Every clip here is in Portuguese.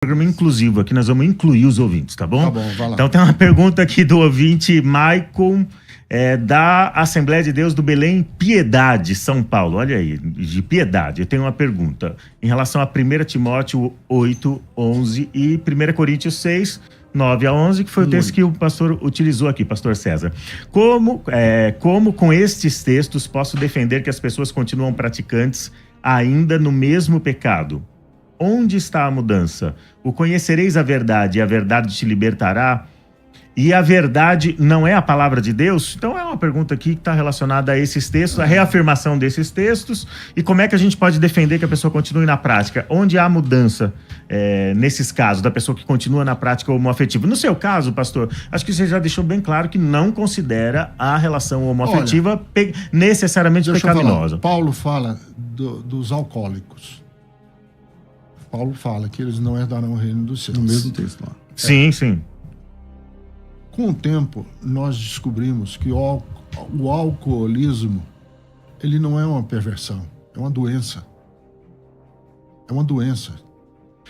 programa inclusivo aqui, nós vamos incluir os ouvintes, tá bom? Tá bom, vai lá. Então tem uma pergunta aqui do ouvinte Maicon, da Assembleia de Deus do Belém Piedade, São Paulo. Olha aí, de Piedade. Eu tenho uma pergunta em relação a 1 Timóteo 8, 11 e 1 Coríntios 6, 9 a 11, que foi o texto que o pastor utilizou aqui, pastor César. Como com estes textos posso defender que as pessoas continuam praticantes ainda no mesmo pecado? Onde está a mudança? O conhecereis a verdade e a verdade te libertará? E a verdade não é a palavra de Deus? Então é uma pergunta aqui que está relacionada a esses textos, a reafirmação desses textos e como é que a gente pode defender que a pessoa continue na prática. Onde há mudança nesses casos, da pessoa que continua na prática homoafetiva? No seu caso, pastor, acho que você já deixou bem claro que não considera a relação homoafetiva necessariamente pecaminosa. Paulo fala dos alcoólicos. Paulo fala que eles não herdarão o reino dos céus. No mesmo texto lá. Sim, sim. Com o tempo, nós descobrimos que o alcoolismo, ele não é uma perversão, é uma doença. É uma doença.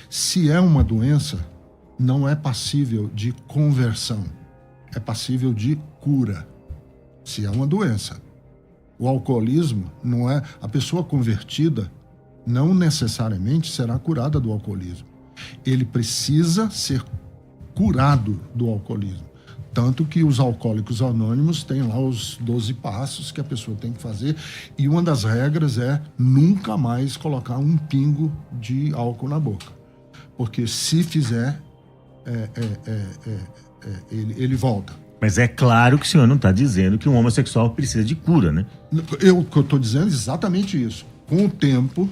Se é uma doença, não é passível de conversão, é passível de cura. Se é uma doença. O alcoolismo não é... A pessoa convertida não necessariamente será curada do alcoolismo. Ele precisa ser curado do alcoolismo. Tanto que os alcoólicos anônimos têm lá os 12 passos que a pessoa tem que fazer, e uma das regras é nunca mais colocar um pingo de álcool na boca. Porque se fizer, ele volta. Mas é claro que o senhor não está dizendo que um homossexual precisa de cura, né? O que eu estou dizendo é exatamente isso. Com o tempo,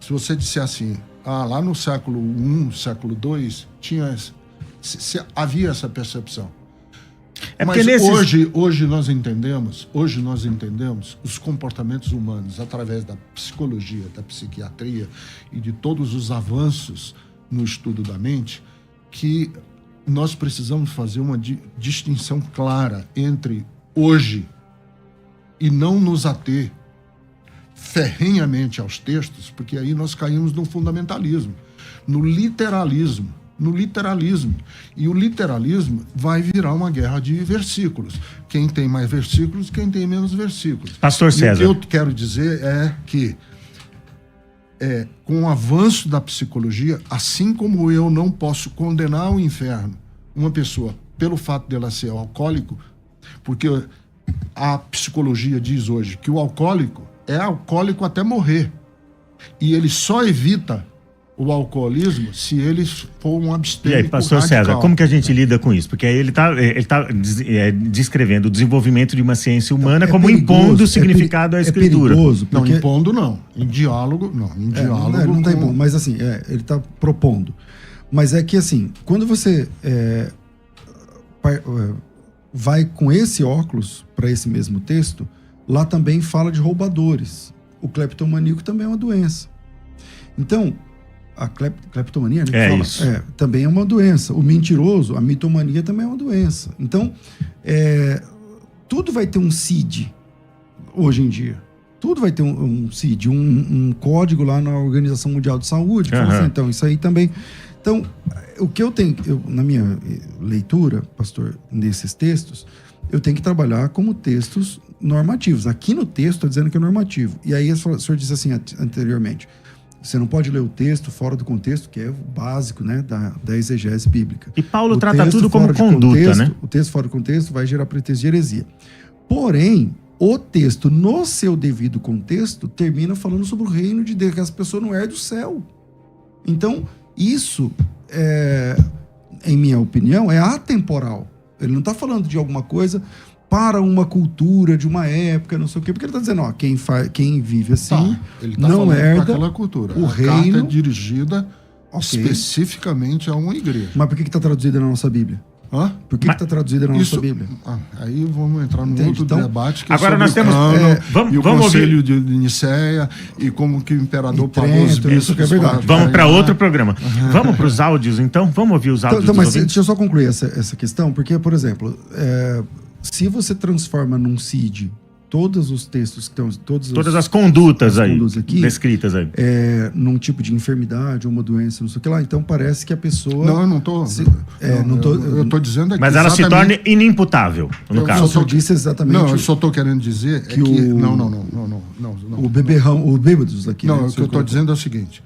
se você disser assim, lá no século I, século II, havia essa percepção. Mas hoje nós entendemos os comportamentos humanos através da psicologia, da psiquiatria e de todos os avanços no estudo da mente, que nós precisamos fazer uma distinção clara entre hoje e não nos ater ferrenhamente aos textos, porque aí nós caímos no fundamentalismo, no literalismo. E o literalismo vai virar uma guerra de versículos. Quem tem mais versículos, quem tem menos versículos. Pastor César. E o que eu quero dizer é que com o avanço da psicologia, assim como eu não posso condenar ao inferno uma pessoa pelo fato dela ser alcoólico, porque a psicologia diz hoje que o alcoólico é alcoólico até morrer. E ele só evita o alcoolismo se ele for um abstêmico. E aí, pastor radical. César, como que a gente lida com isso? Porque aí ele tá descrevendo o desenvolvimento de uma ciência humana como perigoso, impondo significado à escritura. Perigoso, porque... Não, impondo não. Em diálogo, não. Em diálogo... Não tá impondo, mas assim, ele tá propondo. Mas é que assim, quando você vai com esse óculos para esse mesmo texto, lá também fala de roubadores. O cleptomaníaco também é uma doença. Então, a cleptomania, né, também é uma doença. O mentiroso, a mitomania também é uma doença. Então, tudo vai ter um CID hoje em dia. Tudo vai ter um CID, um código lá na Organização Mundial de Saúde. Uhum. Assim, então, isso aí também... Então, o que eu tenho... na minha leitura, pastor, nesses textos, eu tenho que trabalhar como textos normativos. Aqui no texto está dizendo que é normativo. E aí o senhor disse assim anteriormente... Você não pode ler o texto fora do contexto, que é o básico, né, da exegese bíblica. E Paulo trata tudo como conduta, né? O texto fora do contexto vai gerar pretexto de heresia. Porém, o texto, no seu devido contexto, termina falando sobre o reino de Deus, que as pessoas não herdam do céu. Então, isso, em minha opinião, é atemporal. Ele não está falando de alguma coisa para uma cultura de uma época, não sei o quê, porque ele está dizendo, quem vive assim ele tá não herda aquela cultura. O reino. Carta é dirigida especificamente a uma igreja. Mas por que está traduzida na nossa Bíblia? Hã? Por que está traduzida na nossa Bíblia? Aí vamos entrar num outro debate que agora é nós temos o Conselho de Nicéia e como que o imperador pagou os bispos. Que é verdade. Vamos para outro programa. Vamos para os áudios, então? Vamos ouvir os áudios mas deixa eu só concluir essa questão, porque, por exemplo, se você transforma num CID todos os textos que estão... Todas as condutas aí, condutas aqui, descritas aí. Num tipo de enfermidade ou uma doença, não sei o que lá. Então parece que a pessoa... Não, eu não estou... Eu estou dizendo aqui... Mas ela se torna inimputável, no caso. Eu só disse exatamente... Não, eu só estou querendo dizer que... Não. O beberrão, o bêbados aqui... Não, né, o que eu estou dizendo é o seguinte.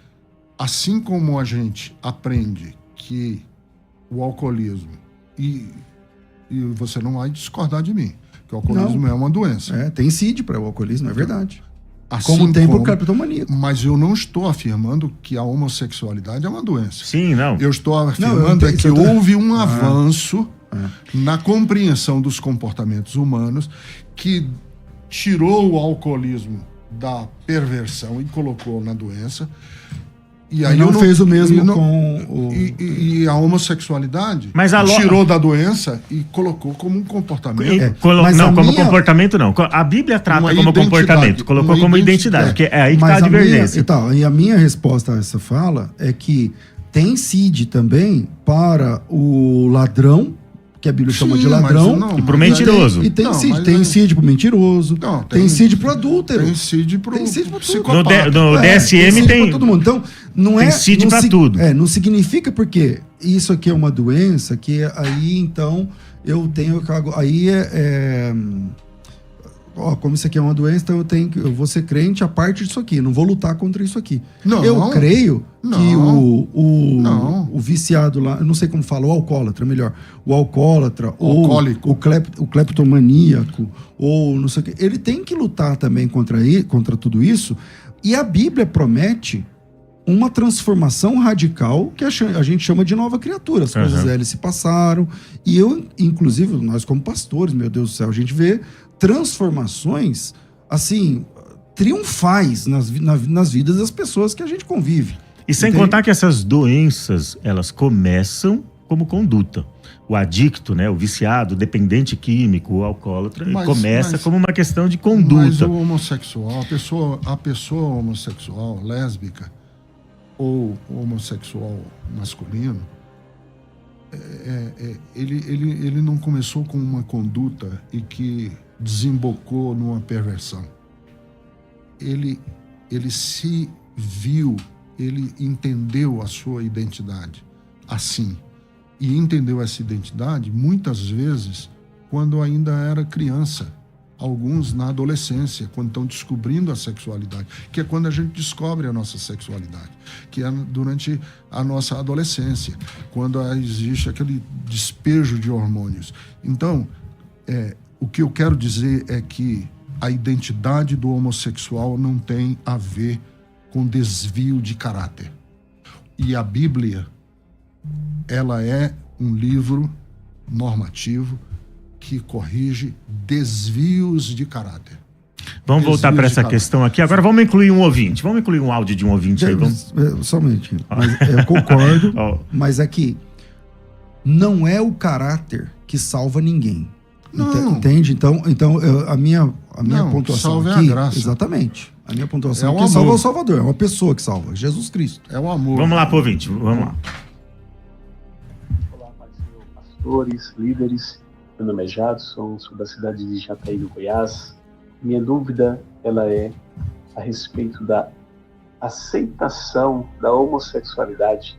Assim como a gente aprende que o alcoolismo... E você não vai discordar de mim, que o alcoolismo é uma doença. Tem CID para o alcoolismo, é verdade. Assim como tem para o cleptomaníaco. Mas eu não estou afirmando que a homossexualidade é uma doença. Sim, não. Eu estou afirmando que houve um avanço na compreensão dos comportamentos humanos que tirou o alcoolismo da perversão e colocou na doença. E aí não fez o mesmo com o... E a homossexualidade mas tirou da doença e colocou como um comportamento. Comportamento não. A Bíblia trata como comportamento, colocou como identidade, porque é aí que está a divergência. E a minha resposta a essa fala é que tem CID também para o ladrão, que a Bíblia chama de ladrão. E pro mentiroso. E tem CID. Tem CID pro mentiroso. Tem CID pro adúltero. Tem CID pro psicopata. No DSM tem todo mundo. Então, não tem CID pra tudo. Não significa porque isso aqui é uma doença, que aí, então, eu tenho... Aí como isso aqui é uma doença, então eu vou ser crente a parte disso aqui, não vou lutar contra isso aqui. Eu creio que o viciado lá, eu não sei como fala, o alcoólatra, melhor, o alcoólatra, ou o cleptomaníaco, ou não sei o que, ele tem que lutar também contra tudo isso, e a Bíblia promete uma transformação radical que a gente chama de nova criatura. As coisas velhas se passaram, e inclusive, nós como pastores, meu Deus do céu, a gente vê transformações, assim, triunfais nas vidas das pessoas que a gente convive. E sem contar que essas doenças, elas começam como conduta. O adicto, né, o viciado, o dependente químico, o alcoólatra, começa como uma questão de conduta. Mas o homossexual, a pessoa homossexual, lésbica, ou homossexual masculino, ele não começou com uma conduta e que desembocou numa perversão. Ele se viu, ele entendeu a sua identidade assim. E entendeu essa identidade, muitas vezes, quando ainda era criança. Alguns na adolescência, quando estão descobrindo a sexualidade, que é quando a gente descobre a nossa sexualidade, que é durante a nossa adolescência, quando existe aquele despejo de hormônios. Então, o que eu quero dizer é que a identidade do homossexual não tem a ver com desvio de caráter. E a Bíblia, ela é um livro normativo que corrige desvios de caráter. Vamos voltar para essa questão aqui. Agora vamos incluir um ouvinte. Vamos incluir um áudio de um ouvinte aí. Somente. Eu concordo, mas é que não é o caráter que salva ninguém. Não. Entende? Então a minha pontuação salva aqui... É a graça. Exatamente. A minha pontuação é aqui salva o Salvador. É uma pessoa que salva. Jesus Cristo. É o amor. Vamos lá pro ouvinte. Vamos lá. Olá, pastores, líderes. Meu nome é Jadson, sou da cidade de Jataí, no Goiás. Minha dúvida, ela é a respeito da aceitação da homossexualidade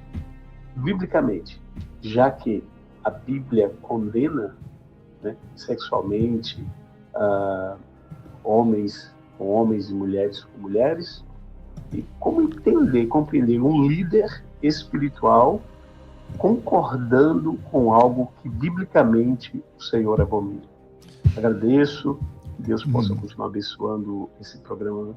biblicamente, já que a Bíblia condena, né, sexualmente homens com homens e mulheres com mulheres. E como compreender um líder espiritual concordando com algo que biblicamente o Senhor abomina. Agradeço, que Deus possa continuar abençoando esse programa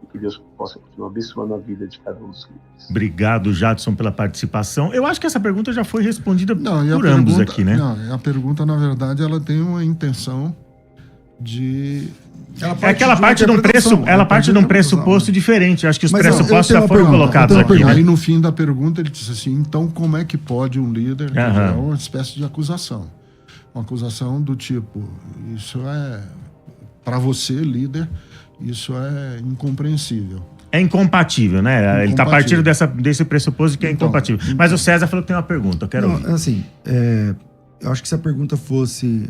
e que Deus possa continuar abençoando a vida de cada um dos líderes. Obrigado, Jadson, pela participação. Eu acho que essa pergunta já foi respondida por ambos aqui, né? Não, a pergunta, na verdade, ela tem uma intenção de... Ela parte de um pressuposto diferente. Acho que os pressupostos já foram colocados aqui. E aí, no fim da pergunta, ele disse assim, então como é que pode um líder... É uma espécie de acusação. Uma acusação do tipo, isso é... Para você, líder, isso é incompreensível. É incompatível, né? Ele está partindo desse pressuposto que é incompatível. Mas o César falou que tem uma pergunta. Eu quero ouvir. Assim, eu acho que se a pergunta fosse...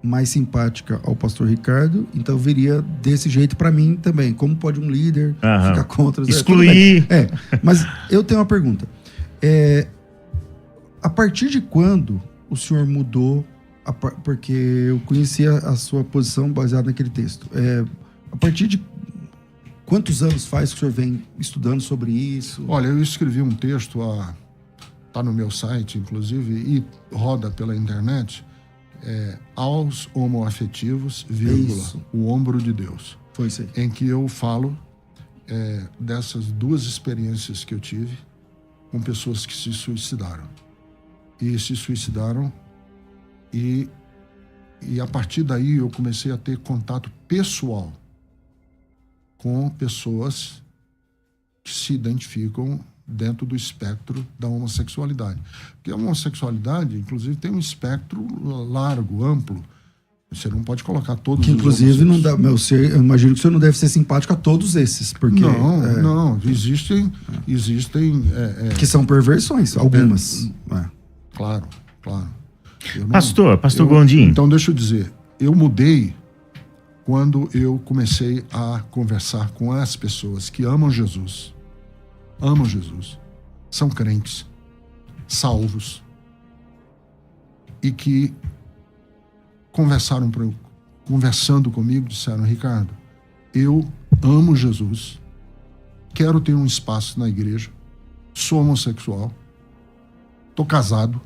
mais simpática ao pastor Ricardo, então viria desse jeito para mim também. Como pode um líder ficar contra... Excluir. Mas eu tenho uma pergunta. A partir de quando o senhor mudou, porque eu conhecia a sua posição baseada naquele texto, a partir de quantos anos faz que o senhor vem estudando sobre isso? Olha, eu escrevi um texto, está no meu site, inclusive, e roda pela internet, aos homoafetivos, vírgula, o ombro de Deus. Foi isso aí. Em que eu falo dessas duas experiências que eu tive com pessoas que se suicidaram. E se suicidaram e a partir daí eu comecei a ter contato pessoal com pessoas que se identificam dentro do espectro da homossexualidade. Porque a homossexualidade, inclusive, tem um espectro largo, amplo. Você não pode colocar todos que, inclusive, os não dá. Eu imagino que o senhor não deve ser simpático a todos esses. Porque, não. Existem que são perversões, algumas. Claro. Pastor Gondim. Então, deixa eu dizer. Eu mudei quando eu comecei a conversar com as pessoas que amam Jesus, são crentes, salvos, e que conversando comigo, disseram: Ricardo, eu amo Jesus, quero ter um espaço na igreja, sou homossexual, estou casado,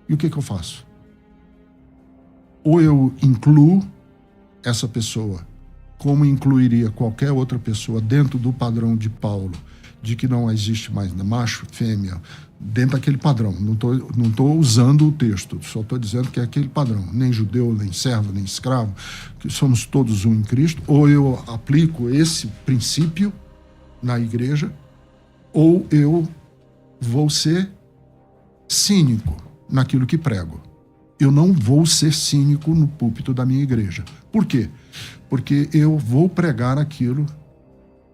e o que eu faço? Ou eu incluo essa pessoa como incluiria qualquer outra pessoa dentro do padrão de Paulo, de que não existe mais macho, fêmea, dentro daquele padrão. Não tô usando o texto, só estou dizendo que é aquele padrão. Nem judeu, nem servo, nem escravo, que somos todos um em Cristo. Ou eu aplico esse princípio na igreja, ou eu vou ser cínico naquilo que prego. Eu não vou ser cínico no púlpito da minha igreja. Por quê? Porque eu vou pregar aquilo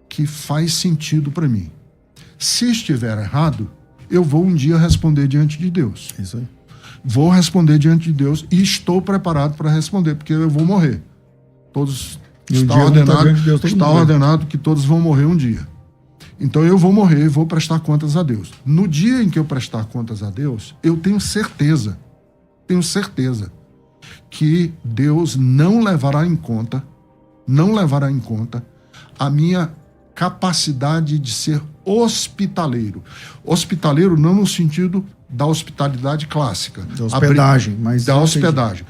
que faz sentido para mim. Se estiver errado, eu vou um dia responder diante de Deus. Isso aí. Vou responder diante de Deus e estou preparado para responder, porque eu vou morrer. Está ordenado que todos vão morrer um dia. Então eu vou morrer e vou prestar contas a Deus. No dia em que eu prestar contas a Deus, eu tenho certeza que Deus não levará em conta a minha capacidade de ser hospitaleiro. Hospitaleiro não no sentido da hospitalidade clássica. Da hospedagem. Da hospedagem.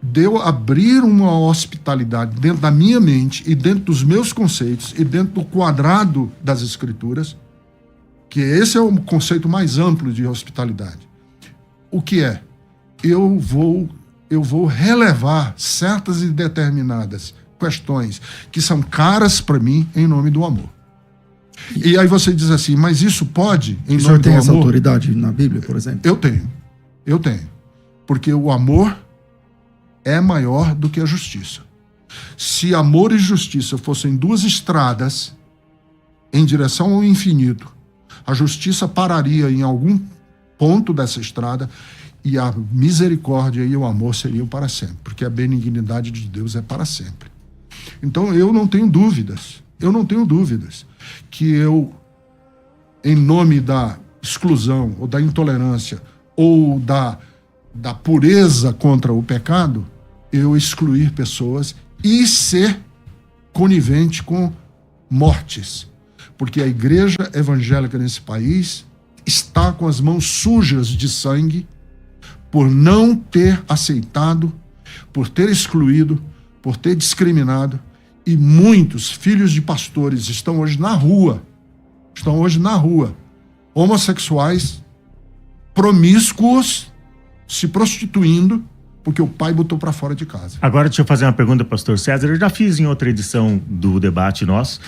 De eu abrir uma hospitalidade dentro da minha mente e dentro dos meus conceitos e dentro do quadrado das Escrituras, que esse é o conceito mais amplo de hospitalidade. O que é? Eu vou relevar certas e determinadas questões que são caras para mim em nome do amor. E aí você diz assim, mas isso pode em nome do amor? O senhor tem essa autoridade na Bíblia, por exemplo? Eu tenho. Porque o amor é maior do que a justiça. Se amor e justiça fossem duas estradas em direção ao infinito, a justiça pararia em algum ponto dessa estrada e a misericórdia e o amor seriam para sempre, porque a benignidade de Deus é para sempre. Então eu não tenho dúvidas que eu, em nome da exclusão ou da intolerância ou da pureza contra o pecado, eu excluir pessoas e ser conivente com mortes. Porque a igreja evangélica nesse país está com as mãos sujas de sangue por não ter aceitado, por ter excluído, por ter discriminado. E muitos filhos de pastores estão hoje na rua, homossexuais, promíscuos, se prostituindo, porque o pai botou para fora de casa. Agora deixa eu fazer uma pergunta, pastor César. Eu já fiz em outra edição do debate nosso.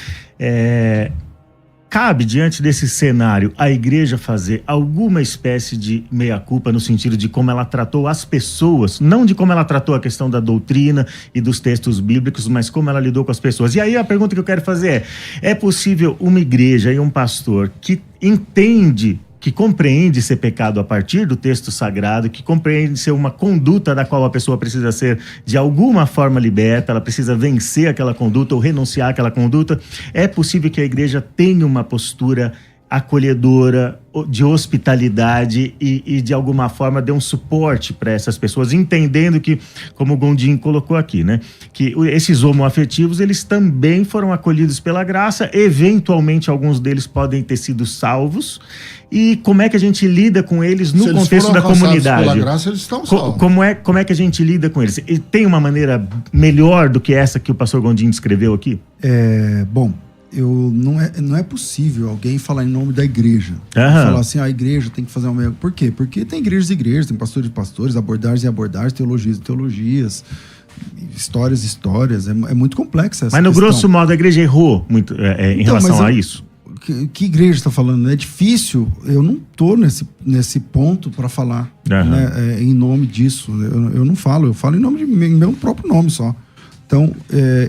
Cabe, diante desse cenário, a igreja fazer alguma espécie de meia-culpa no sentido de como ela tratou as pessoas, não de como ela tratou a questão da doutrina e dos textos bíblicos, mas como ela lidou com as pessoas. E aí a pergunta que eu quero fazer é possível uma igreja e um pastor que entende que compreende ser pecado a partir do texto sagrado, que compreende ser uma conduta da qual a pessoa precisa ser de alguma forma liberta, ela precisa vencer aquela conduta ou renunciar àquela conduta, é possível que a igreja tenha uma postura acolhedora, de hospitalidade e de alguma forma dê um suporte para essas pessoas, entendendo que, como o Gondim colocou aqui, né, que esses homoafetivos, eles também foram acolhidos pela graça, eventualmente alguns deles podem ter sido salvos, e como é que a gente lida com eles no contexto da comunidade? Pela graça, eles estão salvos. Como é que a gente lida com eles? E tem uma maneira melhor do que essa que o pastor Gondim descreveu aqui? Bom, não é possível alguém falar em nome da igreja. Falar assim, a igreja tem que fazer uma... Por quê? Porque tem igrejas e igrejas, tem pastores e pastores, abordagens e abordagens, teologias e teologias, histórias e histórias. É muito complexa essa Mas no questão. grosso modo a igreja errou muito em relação a isso? Que igreja está falando? É difícil, eu não estou nesse ponto para falar né, em nome disso. Eu não falo, eu falo em nome de meu próprio nome só. Então,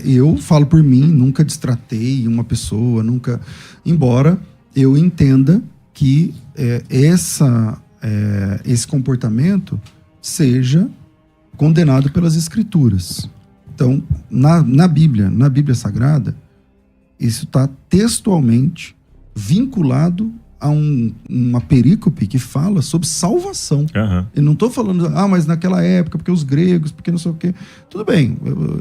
eu falo por mim, nunca destratei uma pessoa, nunca... Embora eu entenda que esse comportamento seja condenado pelas Escrituras. Então, na Bíblia Sagrada, isso está textualmente vinculado a uma perícope que fala sobre salvação. Eu não estou falando, mas naquela época, porque os gregos, porque não sei o quê. Tudo bem,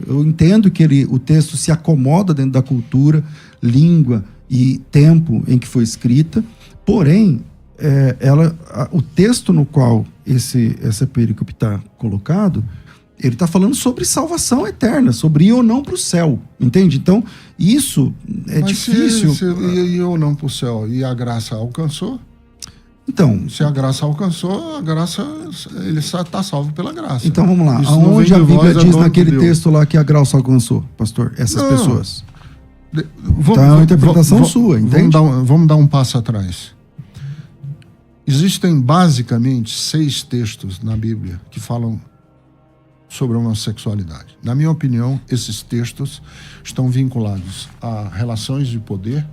eu entendo que o texto se acomoda dentro da cultura, língua e tempo em que foi escrita, porém, o texto no qual essa perícope está colocado, ele está falando sobre salvação eterna, sobre ir ou não para o céu, entende? Então, isso é difícil. Se ir ou não para o céu e a graça alcançou? Então, se a graça alcançou, ele está salvo pela graça. Então, vamos lá. Aonde a Bíblia diz naquele texto lá que a graça alcançou, pastor? Essas pessoas. Então, é uma interpretação sua, entende? Vamos dar um passo atrás. Existem basicamente 6 textos na Bíblia que falam sobre a homossexualidade. Na minha opinião, esses textos estão vinculados a relações de poder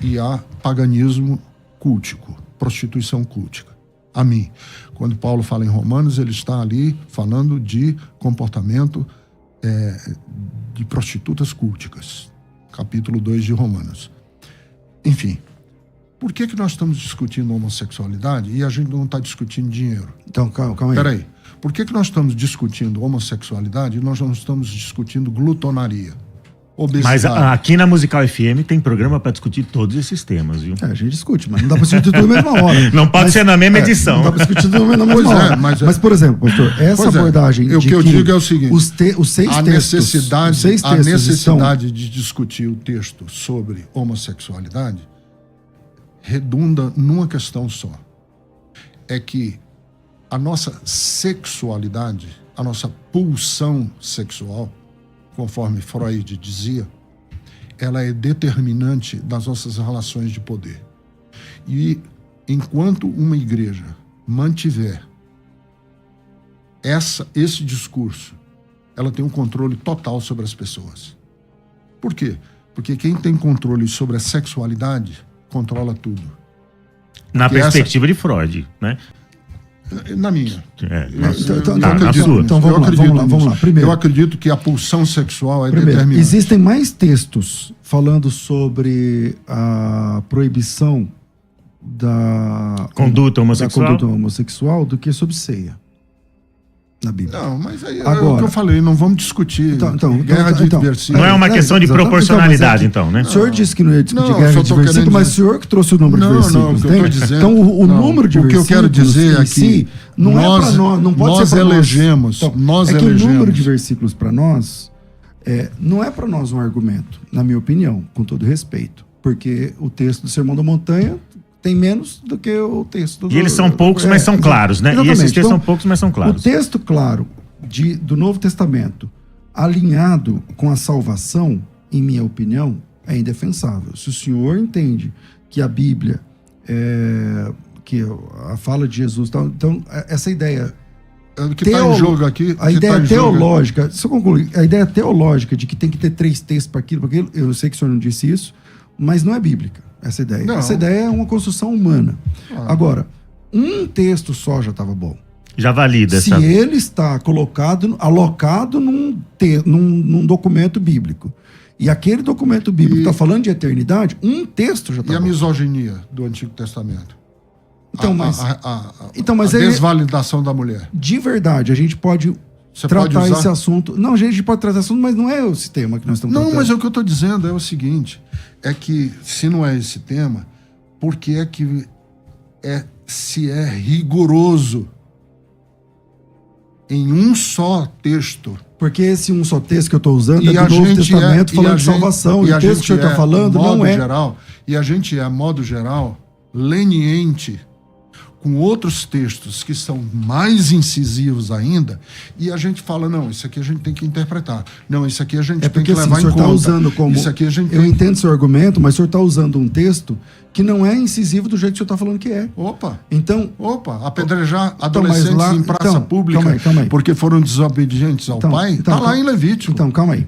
e a paganismo cultico, prostituição cultica. A mim, quando Paulo fala em Romanos, ele está ali falando de comportamento de prostitutas culticas. Capítulo 2 de Romanos. Enfim, por que nós estamos discutindo homossexualidade e a gente não está discutindo dinheiro? Então, calma aí. Peraí. Por que nós estamos discutindo homossexualidade e nós não estamos discutindo glutonaria, obesidade? Mas aqui na Musical FM tem programa para discutir todos esses temas, viu? A gente discute, mas não dá para discutir tudo na mesma hora. Não pode ser na mesma edição. Não dá para discutir tudo na mesma hora. Mas, por exemplo, pastor, essa abordagem... O que eu digo é o seguinte, os 6 textos... A necessidade de discutir o texto sobre homossexualidade redunda numa questão só. É que a nossa sexualidade, a nossa pulsão sexual, conforme Freud dizia, ela é determinante das nossas relações de poder. E enquanto uma igreja mantiver esse discurso, ela tem um controle total sobre as pessoas. Por quê? Porque quem tem controle sobre a sexualidade controla tudo. Na perspectiva de Freud, né? Na minha. Na sua. Então vamos lá. Primeiro, eu acredito que a pulsão sexual é determinante. Existem mais textos falando sobre a proibição da conduta homossexual do que sobre ceia na Bíblia. Não, mas aí é o que eu falei, não vamos discutir guerra de versículos. Não é uma questão de proporcionalidade, né? O senhor disse que não ia discutir guerra de versículos, mas o senhor que trouxe o número de versículos. Não, o que eu estou dizendo... Então, o número de versículos... O que eu quero dizer aqui, não é para nós, não pode ser para nós. É que o número de versículos para nós não é para nós um argumento, na minha opinião, com todo respeito. Porque o texto do Sermão da Montanha tem menos do que o texto do... E eles são poucos, mas são claros, né? Exatamente. E esses textos são poucos, mas são claros. O texto claro do Novo Testamento, alinhado com a salvação, em minha opinião, é indefensável. Se o senhor entende que a Bíblia, que a fala de Jesus... Então, essa ideia... O que está em jogo aqui... A ideia teológica... Se eu concluir, a ideia teológica de que tem que ter 3 textos para aquilo, eu sei que o senhor não disse isso, mas não é bíblica essa ideia. Não. Essa ideia é uma construção humana. Agora, um texto só já estava bom. Já valida Se essa... ele está alocado num documento bíblico, e aquele documento bíblico está falando de eternidade, um texto já está E a bom. misoginia do Antigo Testamento? Então, mas a ele- desvalidação da mulher. De verdade, a gente pode Você pode tratar usar? esse assunto. Não, a gente pode tratar esse assunto, mas não é esse tema que nós estamos Não, tratando. mas o que eu estou dizendo é o seguinte, é que se não é esse tema, por que é que se é rigoroso em um só texto? Porque esse um só texto que eu estou usando é E do a Novo gente Testamento e falando a de gente- salvação. e E a o texto gente que o senhor está falando modo não é. geral, e a gente é, modo geral, leniente com outros textos que são mais incisivos ainda, e a gente fala, não, isso aqui a gente tem que interpretar. Não, isso aqui a gente É tem porque que assim, o levar em senhor conta. está usando como. Isso aqui a gente Eu tem... entendo seu argumento, mas o senhor está usando um texto que não é incisivo do jeito que o senhor está falando que é. Opa, Então, apedrejar Então, adolescentes mas lá- em praça então, pública calma aí. porque foram desobedientes ao pai, tá lá em Levítico. Então, calma aí.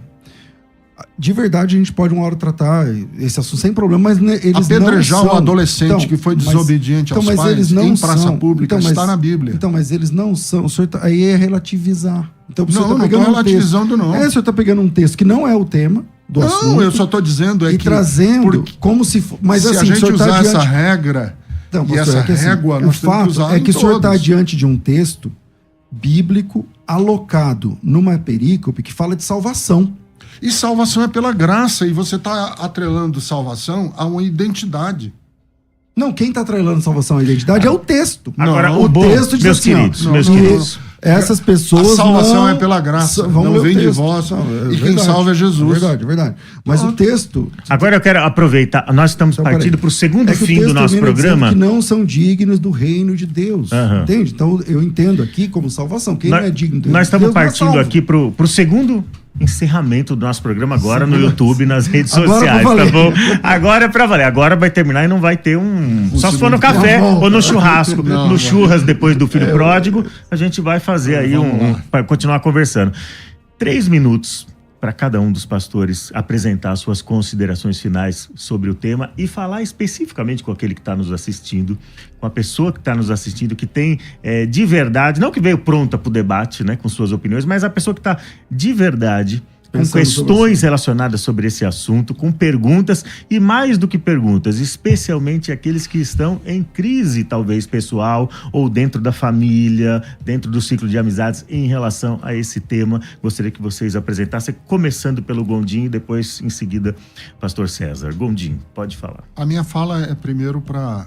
De verdade, a gente pode uma hora tratar esse assunto sem problema, mas eles Apedrejar não são... um adolescente que foi desobediente aos mas pais eles não em praça são. pública está na Bíblia. Então, mas eles não são. O senhor aí é relativizar. Então, o senhor Não, tá não pegando estou um texto. relativizando, não. O senhor está pegando um texto que não é o tema do assunto. Não, eu só estou dizendo e que... trazendo porque como se... Mas se assim, a o gente senhor usar está essa diante... regra Então, e pastor, essa é que, assim, régua, o nós temos que fato usar é que em o senhor está todos. diante de um texto bíblico alocado numa perícope que fala de salvação. E salvação é pela graça, e você está atrelando salvação a uma identidade. Não, quem está atrelando salvação à identidade é o texto. Agora, Não, o bom, texto diz meus assim, ó, queridos, meus que queridos. essas pessoas A salvação não... é pela graça, vão não ler o vem de texto. vós, Não, e quem salva é Jesus. É verdade, é verdade. Mas o texto... Agora eu quero aproveitar, nós estamos Então, partindo peraí. para o segundo É que o fim do texto nosso termina dizendo programa. que não são dignos do reino de Deus. Aham. Entende? Então eu entendo aqui como salvação. Quem não é digno do reino Nós de estamos Deus não é partindo salvo. aqui para o segundo encerramento do nosso programa agora no YouTube, nas redes Agora sociais, pra tá valer. bom? Agora é pra valer. Agora vai terminar e não vai ter só se for no café volta. ou no churrasco, Não, no vai. churras depois do filho pródigo, a gente vai fazer aí Vamos lá. para continuar conversando. 3 minutos para cada um dos pastores apresentar suas considerações finais sobre o tema e falar especificamente com aquele que está nos assistindo, com a pessoa que está nos assistindo, que tem de verdade, não que veio pronta para o debate, né, com suas opiniões, mas a pessoa que está de verdade com Pensando sobre questões relacionadas sobre esse assunto, com perguntas e mais do que perguntas, especialmente aqueles que estão em crise, talvez pessoal ou dentro da família, dentro do ciclo de amizades em relação a esse tema. Gostaria que vocês apresentassem, começando pelo Gondim e depois, em seguida, Pastor César. Gondim, pode falar. A minha fala é primeiro para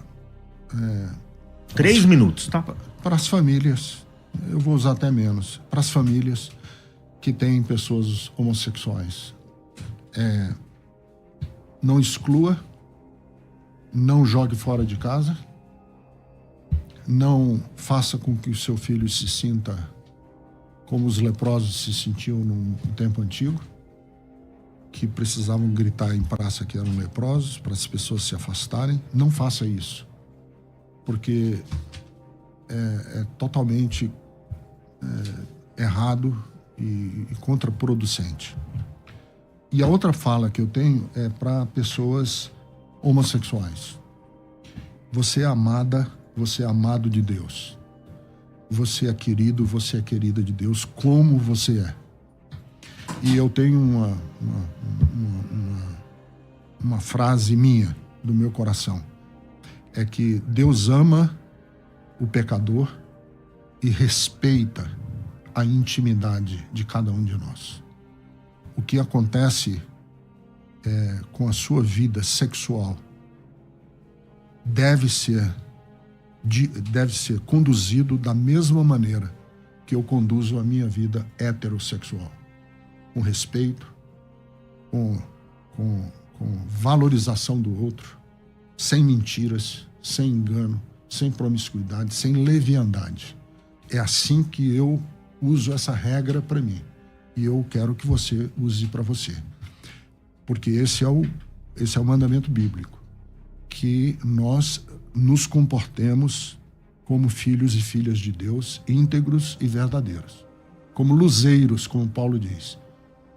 3 minutos, tá? as famílias, eu vou usar até menos, para as famílias que têm pessoas homossexuais. Não exclua, não jogue fora de casa, não faça com que o seu filho se sinta como os leprosos se sentiam num tempo antigo, que precisavam gritar em praça que eram leprosos para as pessoas se afastarem. Não faça isso, porque é totalmente errado e contraproducente. E a outra fala que eu tenho é para pessoas homossexuais. Você é amada, você é amado de Deus. Você é querido, você é querida de Deus, como você é. E eu tenho uma frase minha, do meu coração. É que Deus ama o pecador e respeita a intimidade de cada um de nós. O que acontece com a sua vida sexual deve ser conduzido da mesma maneira que eu conduzo a minha vida heterossexual. Com respeito, com valorização do outro, sem mentiras, sem engano, sem promiscuidade, sem leviandade. É assim que eu uso essa regra para mim. E eu quero que você use para você. Porque esse é o mandamento bíblico. Que nós nos comportemos como filhos e filhas de Deus, íntegros e verdadeiros. Como luzeiros, como Paulo diz.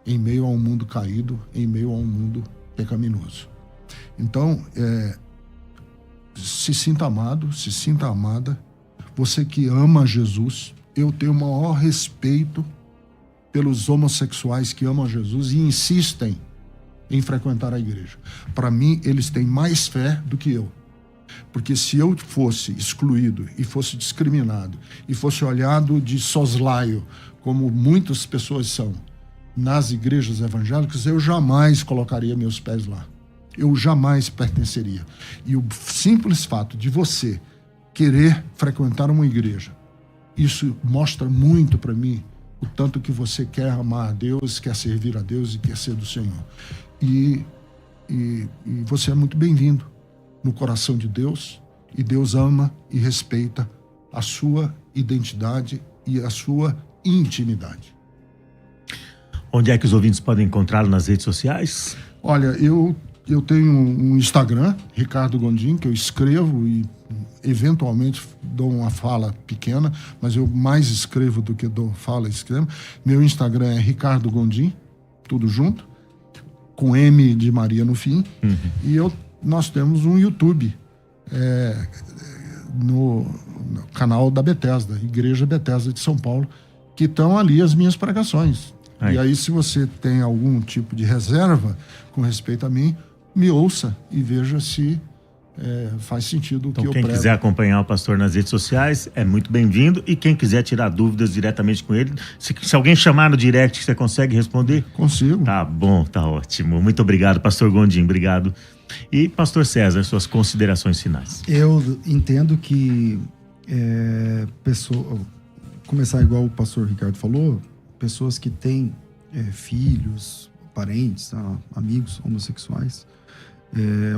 Em meio a um mundo caído, em meio a um mundo pecaminoso. Então, se sinta amado, se sinta amada. Você que ama Jesus, eu tenho o maior respeito pelos homossexuais que amam Jesus e insistem em frequentar a igreja. Para mim, eles têm mais fé do que eu. Porque se eu fosse excluído e fosse discriminado e fosse olhado de soslaio, como muitas pessoas são, nas igrejas evangélicas, eu jamais colocaria meus pés lá. Eu jamais pertenceria. E o simples fato de você querer frequentar uma igreja, isso mostra muito para mim o tanto que você quer amar a Deus, quer servir a Deus e quer ser do Senhor. E você é muito bem-vindo no coração de Deus, e Deus ama e respeita a sua identidade e a sua intimidade. Onde é que os ouvintes podem encontrá-lo nas redes sociais? Olha, eu tenho um Instagram, Ricardo Gondim, que eu escrevo e eventualmente dou uma fala pequena, mas eu mais escrevo do que dou fala e escrevo. Meu Instagram é Ricardo Gondim, tudo junto, com M de Maria no fim. E nós temos um YouTube no canal da Bethesda, Igreja Bethesda de São Paulo, que estão ali as minhas pregações. E aí, se você tem algum tipo de reserva com respeito a mim, me ouça e veja se faz sentido o que eu prego. Quem quiser acompanhar o pastor nas redes sociais é muito bem-vindo, e quem quiser tirar dúvidas diretamente com ele, se alguém chamar no direct, você consegue responder? Consigo. Tá bom, tá ótimo. Muito obrigado, pastor Gondim, obrigado. E pastor César, suas considerações finais. Eu entendo que começar igual o pastor Ricardo falou, pessoas que têm filhos, parentes, amigos homossexuais,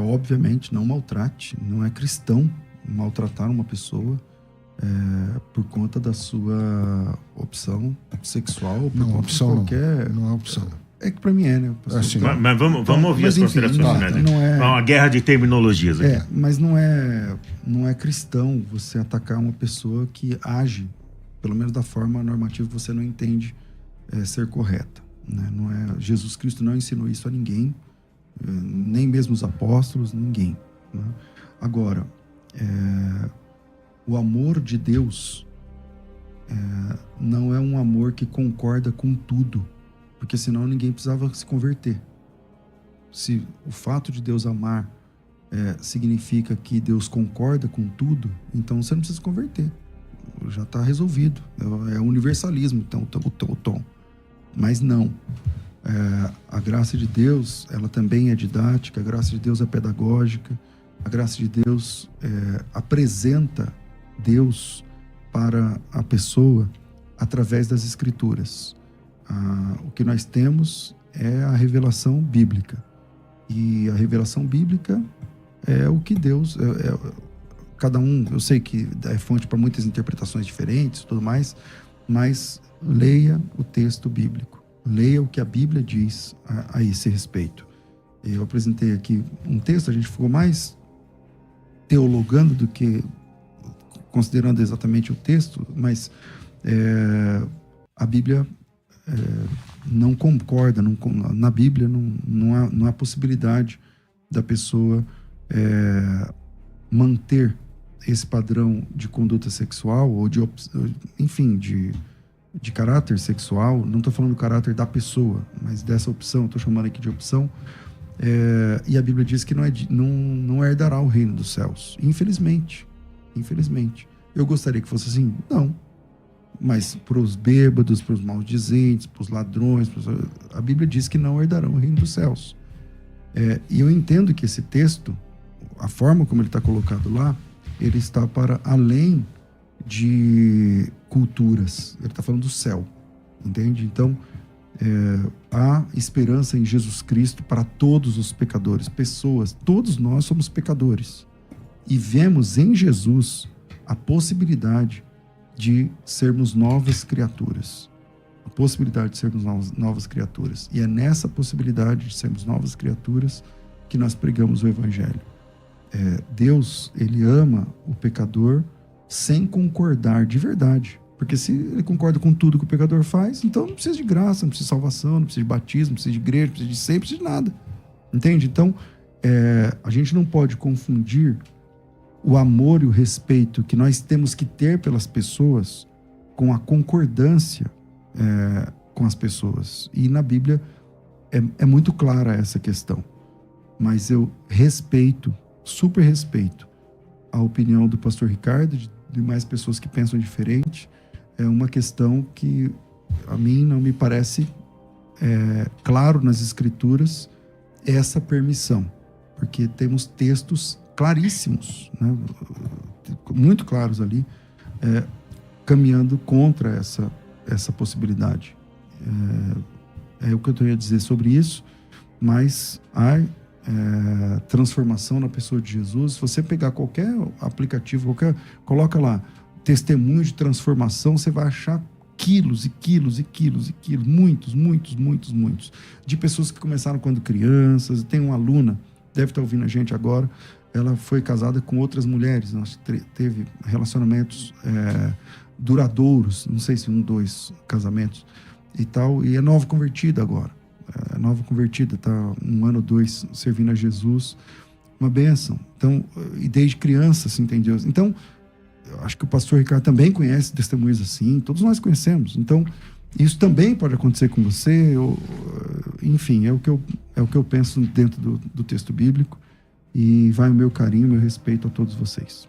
obviamente não maltrate, não é cristão maltratar uma pessoa por conta da sua opção sexual. Não, opção qualquer... não é opção. É que pra mim né? Assim, mas vamos ouvir as considerações finais. Não é uma guerra de terminologias aqui. Mas não é cristão você atacar uma pessoa que age, pelo menos da forma normativa que você não entende ser correta, né? Não é, Jesus Cristo não ensinou isso a ninguém, nem mesmo os apóstolos, ninguém, né? Agora, o amor de Deus não é um amor que concorda com tudo, porque senão ninguém precisava se converter. Se o fato de Deus amar significa que Deus concorda com tudo, então você não precisa se converter. Já está resolvido. É universalismo, então, o tom. Mas não. A graça de Deus, ela também é didática, a graça de Deus é pedagógica, a graça de Deus apresenta Deus para a pessoa através das Escrituras. O que nós temos é a revelação bíblica. E a revelação bíblica é o que Deus... cada um, eu sei que é fonte para muitas interpretações diferentes e tudo mais, mas leia o texto bíblico. Leia o que a Bíblia diz a esse respeito. Eu apresentei aqui um texto, a gente ficou mais teologando do que considerando exatamente o texto, mas a Bíblia não concorda, na Bíblia não há possibilidade da pessoa manter esse padrão de conduta sexual ou enfim, de caráter sexual. Não estou falando do caráter da pessoa, mas dessa opção, estou chamando aqui de opção. E a Bíblia diz que não herdará o reino dos céus. Infelizmente. Eu gostaria que fosse assim? Não. Mas para os bêbados, para os maldizentes, para os ladrões, a Bíblia diz que não herdarão o reino dos céus. E eu entendo que esse texto, a forma como ele está colocado lá, ele está para além de culturas. Ele está falando do céu, entende? Então, há esperança em Jesus Cristo para todos os pecadores, pessoas. Todos nós somos pecadores. E vemos em Jesus a possibilidade de sermos novas criaturas. A possibilidade de sermos novas criaturas. E é nessa possibilidade de sermos novas criaturas que nós pregamos o Evangelho. Deus, ele ama o pecador sem concordar de verdade. Porque se ele concorda com tudo que o pecador faz, então não precisa de graça, não precisa de salvação, não precisa de batismo, não precisa de igreja, não precisa de ceia, não precisa de nada. Entende? Então, a gente não pode confundir o amor e o respeito que nós temos que ter pelas pessoas com a concordância com as pessoas. E na Bíblia é muito clara essa questão. Mas eu respeito, super respeito, a opinião do pastor Ricardo, de mais pessoas que pensam diferente. É uma questão que a mim não me parece claro nas Escrituras essa permissão. Porque temos textos claríssimos, né, muito claros ali, caminhando contra essa possibilidade. É o que eu tenho a dizer sobre isso, mas há transformação na pessoa de Jesus. Se você pegar qualquer aplicativo, coloca lá, testemunho de transformação, você vai achar quilos e quilos e quilos e quilos, muitos, de pessoas que começaram quando crianças. Tem uma aluna, deve estar ouvindo a gente agora, ela foi casada com outras mulheres, teve relacionamentos duradouros, não sei se 2 casamentos e tal, e é nova convertida agora, está 1 ano ou 2 servindo a Jesus, uma bênção. Então, e desde criança se entendeu. Então, eu acho que o pastor Ricardo também conhece testemunhos assim, todos nós conhecemos. Então, isso também pode acontecer com você, enfim, é o que eu penso dentro do texto bíblico, e vai o meu carinho, meu respeito a todos vocês.